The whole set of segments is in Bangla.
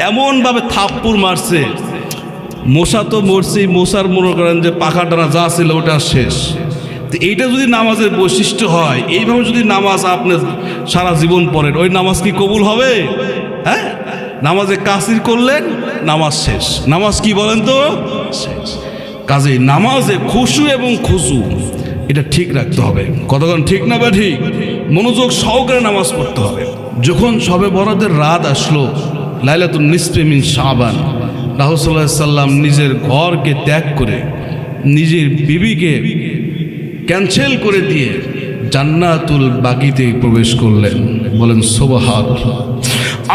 এমনভাবে থাপ্পড় মারছে, মশা তো মরছেই, মশার মনে করেন যে পাখা টানা যা ছিল ওটা শেষ। তো এইটা যদি নামাজের বৈশিষ্ট্য হয়, এইভাবে যদি নামাজ আপনি সারা জীবন পড়েন, ওই নামাজ কি কবুল হবে? হ্যাঁ, নামাজে কাসির করলেন, নামাজ শেষ। নামাজ কি বলেন তো? শেষ। কাজেই নামাজে খুশু এবং খুশু এটা ঠিক রাখতে হবে। কতক্ষণ ঠিক না বা ঠিক? মনোযোগ সহকারে নামাজ পড়তে হবে। যখন শবে বরাতের রাত আসলো, লাইলাতুন নিসফে মিন শাবান, রাসূল সাল্লাল্লাহু আলাইহি সাল্লাম নিজের ঘরকে ত্যাগ করে, নিজের বিবিকে ক্যান্সেল করে দিয়ে জান্নাতুল বাকিতে প্রবেশ করলেন। বলেন সুবহানাল্লাহ।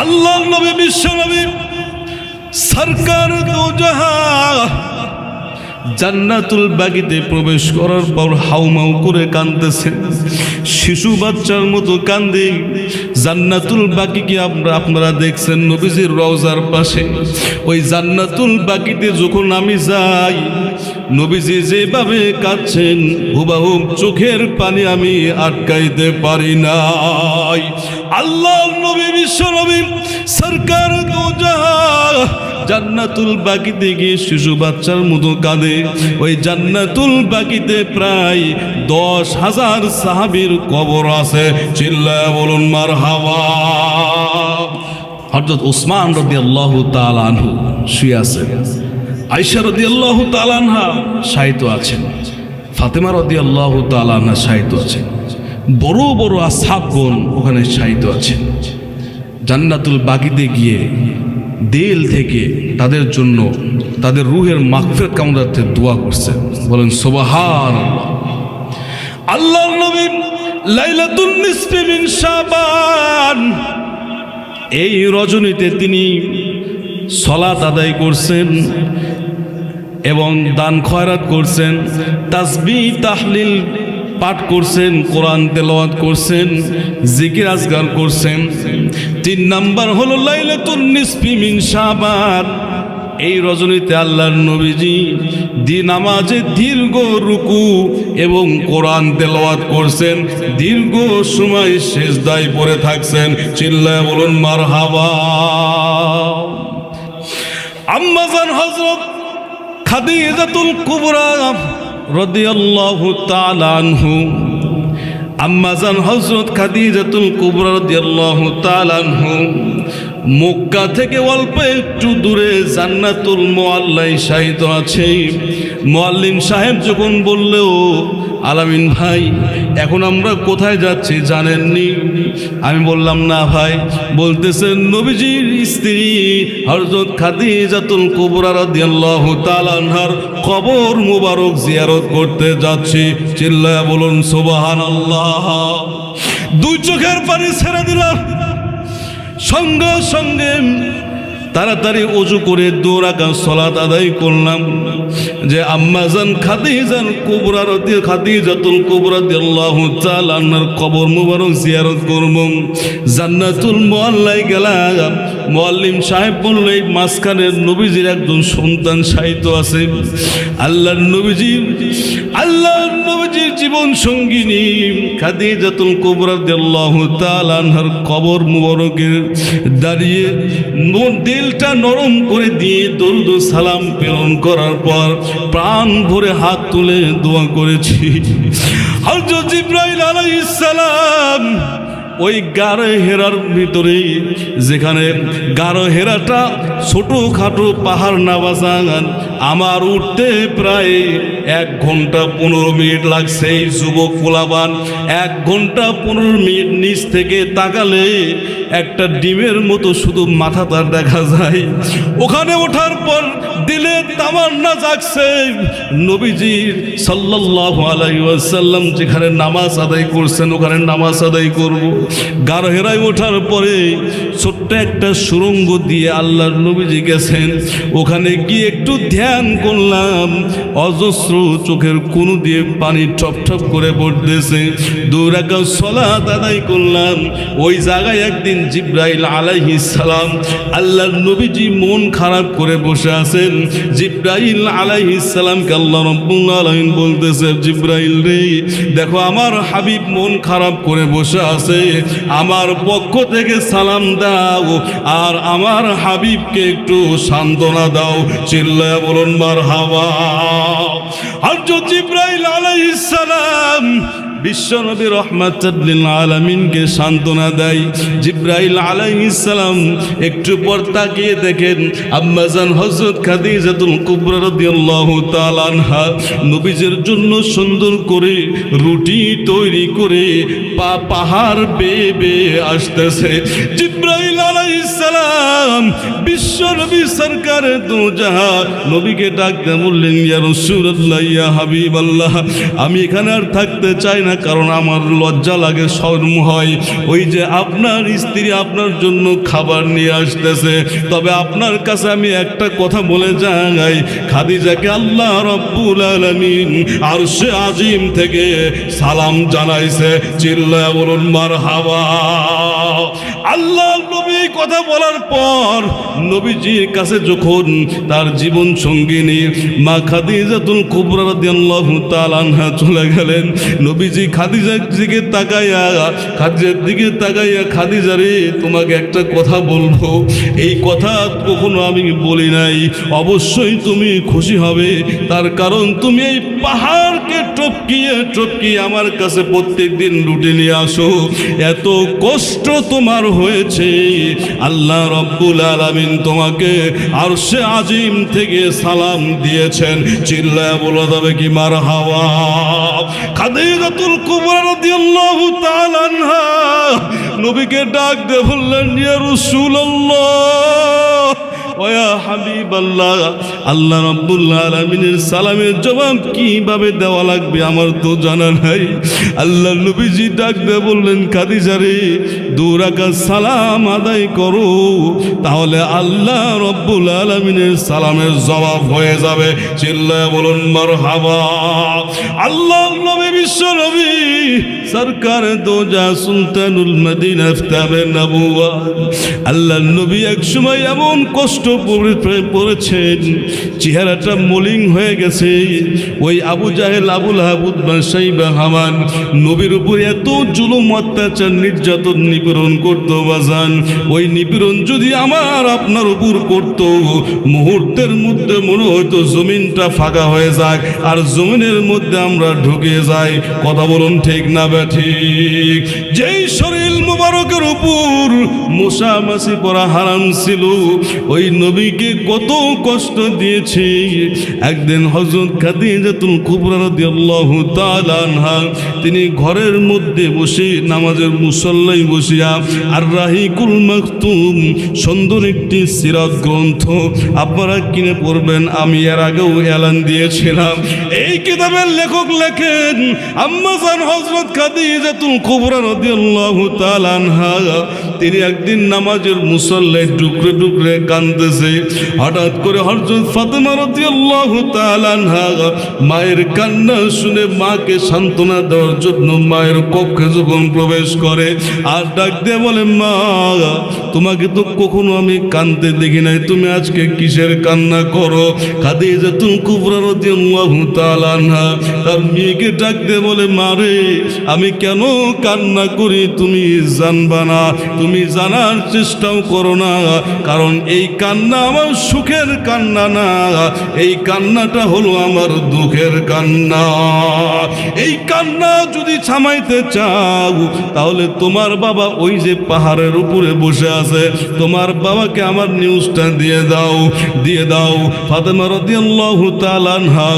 আল্লাহর নবী, বিশ্ব নবী সরকার দো জাহান জান্নাতুল বাকিতে প্রবেশ করার পর হাউমাউ করে কাঁদতেছেন, শিশু বাচ্চার মতো কান্দে। জান্নাতুল বাকিকে আপনারা দেখছেন নবীজির রওজার পাশে। ওই জান্নাতুল বাকিতে যখন আমি যাই, নবীজি যেভাবে কাঁদছেন হুবাহুব চোখের পানি আমি আটকাইতে পারি নাই। আল্লাহ নবী, বিশ্ব নবী সরকার দো জাহান জান্নাতুল বাকিতে গিয়ে শিশু বাচ্চার মতো কাঁদে। ওই জান্নাতুল বাকিতে প্রায় 10,000 সাহাবীর কবর আছে। চিল্লায়া বলুন মারহাবা। হযরত ওসমান রাদিয়াল্লাহু তাআলা আনহু শুয়ে আছেন, আয়েশা রাদিয়াল্লাহু তাআলা আনহা শায়িত আছেন, ফাতেমা রাদিয়াল্লাহু তাআলা আনহা শায়িত আছেন, বড় বড় আসহাবগণ ওখানে শায়িত আছেন। জান্নাতুল বাকিতে গিয়ে দিল থেকে তাদের জন্য, তাদের রূহের মাগফিরাত কামনার্থে দোয়া করছেন। বলেন সুবহানাল্লাহ। আল্লাহর নবী লাইলাতুন নিসফি মিন শাবান, এই রজনীতে তিনি সালাত আদায় করছেন এবং দান খয়রাত করছেন, তাসবিহ তাহলিল পাঠ করছেন, কোরআন তেলাওয়াত করছেন, জিকির আজকার করছেন। 3 নাম্বার হলো লাইলাতুন নিসফি মিন শাবান। এই রজনীতে আল্লাহর নবীজি নামাজে দীর্ঘ রুকু এবং কোরআন তেলাওয়াত করছেন, দীর্ঘ সময় সিজদায় পড়ে থাকছেন। চিল্লায়া বলুন মারহাবা। আম্মা জান হযরত খাদিজাতুল কুবরা রাদিয়াল্লাহু তাআলা আনহু, আম্মা জান হযরত খাদিজাতুল কুবরা রাদিয়াল্লাহু তাআলা আনহু মক্কা থেকে অল্প একটু দূরে জান্নাতুল মুআল্লায় শায়িত আছে। মুআল্লিম সাহেব যখন বললেও, আলামিন ভাই এখন আমরা কোথায় যাচ্ছি জানেননি? আমি বললাম না ভাই। বলতেছেন নবীজির স্ত্রী হযরত খাদিজাতুল কুবরা রাদিয়াল্লাহু তাআলা আনহার কবর মুবারক জিয়ারত করতে যাচ্ছি। চিল্লায়া বলুন সুবহানাল্লাহ। 2 চোখের পানি ছেড়ে দিলাম, সঙ্গে সঙ্গে তাড়াতাড়ি ওযু করে 2 রাকাত সালাত আদায় করলাম, যে আম্মাজান খাদিজাতুল কুবরা রাদিয়াল্লাহু তাআলা আনহার কবর মুবারক জিয়ারত করব। জান্নাতুল মুআল্লায় গেলাম। মুআল্লিম সাহেব বলল, এই মাঝখানে নবীজির একজন সন্তান শায়িত আছে। আল্লাহর নবীজির জীবন সঙ্গিনী খাদিজাতুল কুবরা রাদিয়াল্লাহু তাআলা আনহার কবর মুবারকে দাঁড়িয়ে দিলটা নরম করে দিয়ে দরুদ সালাম প্রেরণ করার পর প্রাণ ভরে হাত তুলে দোয়া করেছি। হযরত জিবরাইল আলাইহিস সালাম ওই গারে হেরার ভিতরে, যেখানে গারো হেরাটা ছোটোখাটো পাহাড় না বাজান, আমার উঠতে প্রায় 1 ঘন্টা 15 মিনিট লাগছে। এই যুবক পোলাবান 1 ঘন্টা 15 মিনিট নিচ থেকে তাকালে একটা ডিমের মতো শুধু মাথা তার দেখা যায়। ওখানে ওঠার পর দিলে তামান্না জাগছে, নবীজি সাল্লাল্লাহু আলাইহি ওয়াসাল্লাম যেখানে নামাজ আদায় করছেন ওখানে নামাজ আদায় করব। গারো হেরায় ওঠার পরে ছোট্ট একটা সুড়ঙ্গ দিয়ে আল্লাহর নবীজি গেছেন, ওখানে গিয়ে একটু ধ্যান করলাম। অজস্র চোখের কোণ দিয়ে পানি ঠপ ঠপ করে পড়তেছে। 2 রাকাত সালাত আদায় করলাম। ওই জায়গায় একদিন জিবরাইল আলাইহিস সালাম, আল্লাহর নবীজি মন খারাপ করে বসে আছেন। জিবরাইল আলাইহিস সালামকে আল্লাহ রাব্বুল আলামিন বলতেছে, জিবরাইল রে দেখো আমার হাবিব মন খারাপ করে বসে আছে, আমার পক্ষ থেকে সালাম দাও আর আমার হাবিবকে একটু সান্ত্বনা দাও। চিল্লায়া বলুন মারহাবা। হযরত জিবরাইল আলাইহিস সালাম বিশ্বনবী রহমাতুল লিল আলামিনকে সান্ত্বনা দেয়। জিবরাইল আলাইহিস সালাম একটু পর তাকিয়ে দেখেন আম্মাজান হযরত খাদিজাতুল কুবরা রাদিয়াল্লাহু তাআলা আনহা নবীজির জন্য সুন্দর করে রুটি তৈরি করে পাহাড় বেয়ে বেয়ে আসতেছে। জিবরাইল আলাইহিস সালাম বিশ্বনবী সরকারে দু জাহান নবীকে ডাক দিয়ে বললেন, ইয়া রাসূলুল্লাহ, ইয়া হাবিবাল্লাহ, আমি এখানে আর থাকতে চাই না, কারণ আমার লজ্জা লাগে, শরম হয়। ওই যে আপনার স্ত্রী আপনার জন্য খাবার নিয়ে আসতেছে, তবে আপনার কাছে আমি একটা কথা বলে যাই, খাদিজাকে আল্লাহ রাব্বুল আলামিন আরশে আজিম থেকে সালাম জানাইছে। চিল্লায়া বলুন মারহাবা। আল্লাহ নবী কথা বলার পর নবীজির কাছে যখন তার জীবন সঙ্গিনী মা খাদিজাতুল কুবরা রাদিয়াল্লাহু তাআলা আনহা চলে গেলেন, নবীজি খাদিজার দিকে তাকাইয়া খাদিজা রে, তোমাকে একটা কথা বলবো, এই কথা কখনো আমি বলি নাই, অবশ্যই তুমি খুশি হবে, তার কারণ তুমি এই পাহাড়কে টপকিয়ে টপকিয়ে আমার কাছে প্রত্যেক দিন রুটি নিয়ে আসো, এত কষ্ট তোমার হয়েছে, আল্লাহ রাব্বুল আলামিন তোমাকে আরশে আজিম থেকে সালাম দিয়েছেন। চিল্লায়া বলা যাবে কি মারহাবা। খাদিজাতুল কুবরা রাদিয়াল্লাহু তাআলা আনহা নবীকে ডাক দিয়ে বললেন, ইয়া রাসূলুল্লাহ, ওয়া হাবিবাল্লাহ, আল্লাহ রাব্বুল আলামিনের সালামের জবাব কিভাবে দেওয়া লাগবে আমার তো জানা নাই। আল্লাহ নবীজি ডাক দিয়ে বললেন, খাদিজা রে, 2 রাকাত সালাম আদায় করো, তাহলে আল্লাহ রাব্বুল আলামিনের সালামের জবাব হয়ে যাবে। চিল্লায়া বলুন মারহাবা। আল্লাহ নবী বিশ্ব নবী সরকার দোজা সুলতানুল মদিনা ইফতাবে নবুয়া, আল্লাহ নবী এক সময় এমন কষ্ট পড়েছেন, চেহারাটা মলিন হয়ে গেছে। ওই আবু জাহেল, আবু লাহাব, উতবা, শাইবা, হামান নবীর উপরে এত জুলুম অত্যাচার নির্যাতন নিপীড়ন করতো বাজান, ওই নিপীড়ন যদি আমার আপনার উপর করত, মুহূর্তের মধ্যে মনে হয়তো জমিনটা ফাঁকা হয়ে যায় আর জমিনের মধ্যে আমরা ঢুকে যাই। কথা বলুন ঠিক না ঠিক? যেই শরীর মুবারকের উপর মশা মাছি পড়া হারাম ছিল, ওই নবীকে কত কষ্ট দিয়েছে। একদিন হযরত খাদিজাতুল কুবরা রাদিয়াল্লাহু তাআলা আনহা তিনি ঘরের মধ্যে বসে নামাজের মুসল্লায় বসিয়া আর রাহিকুল মাকতুম সুন্দর একটি সিরাত গ্রন্থ আপনারা কিনে পড়বেন, আমি এর আগেও এলান দিয়েছিলাম। এই কিতাবের লেখক লেখেন আম্মাজান হযরত খাদিজাতুল কুবরা রাদিয়াল্লাহু তাআলা আনহা তিনি একদিন নামাজের মুসল্লায় টুকরে টুকরে কাঁদতেছে। হঠাৎ করে হযরত ফাতেমা রাদিয়াল্লাহু তাআলা আনহা মায়ের কান্না শুনে মাকে সান্ত্বনা দেওয়ার জন্য মায়ের কক্ষে যখন প্রবেশ করে আর ডাক দিয়ে বলে, মা, তোমাকে তো কখনো আমি কাঁদতে দেখি নাই, তুমি আজকে কিসের কান্না করো? খাদিজাতুল কুবরা রাদিয়াল্লাহু তাআলা আনহা তার মেয়েকে ডাক দিয়ে বলে, মা রে, আমি কেন কান্না করি তুমি জানবা না, তুমি জানার চেষ্টাও করো না, কারণ এই কান্না আমার সুখের কান্না না, এই কান্নাটা হলো আমার দুঃখের কান্না। এই কান্না যদি থামাইতে চাও তাহলে তোমার বাবা ওই যে পাহাড়ের উপরে বসে আছে, তোমার বাবাকে আমার নিউজটা দিয়ে দাও, দিয়ে দাও। ফাতেমা রাদিয়াল্লাহু তাআলা আনহা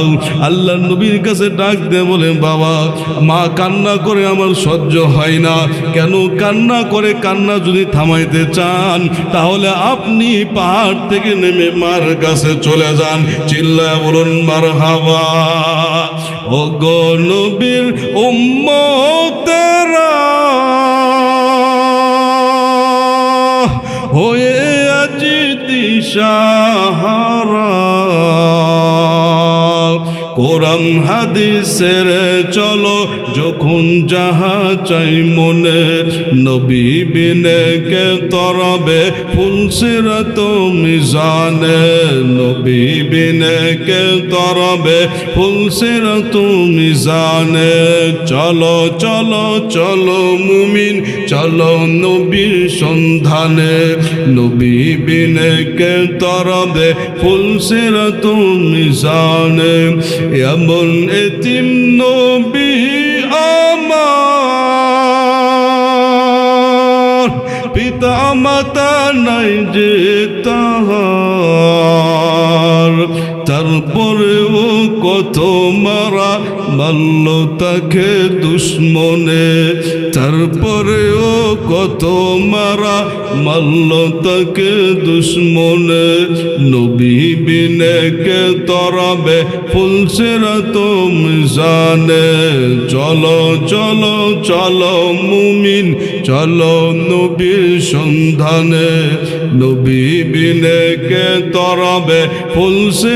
আল্লাহর নবীর কাছে ডাক দিয়ে বলে, বাবা, মা কান্না করে আমার সহ্য হয় না, কেন কান্না করে? কান্না যদি থামাইতে চান তাহলে আপনি পাহাড় থেকে নেমে মার কাছে চলে যান। চিল্লায়া বলুন মারহাবা। ও গো নবীর উম্মতেরা হয়ে আজ দিশাহারা, কোরআন হাদিসের চলো যখন যাহা চাই মনে নবী বিনে কে তরবে ফুলসিরাত মিজানে নবী বিনে কে তরবে ফুলসিরাত মিজানে চলো চলো চলো মুমিন চলো নবীর সন্ধানে নবী বিনে কে তরবে ফুলসিরাত মিজানে এমন এতিম নবী আমার পিতা মাতা নাই যে তাহার তারপরেও কত মারা মারল তাকে দুশ্মনে তারপরেও কত মারা মারল তাকে দুশ্মনে নবী বিনে কে তরাবে ফুলসিরাত মিজানে চলো চলো চলো মুমিন চলো নবীর সন্ধানে নবী বিনে কে তরাবে ফুলসিরাত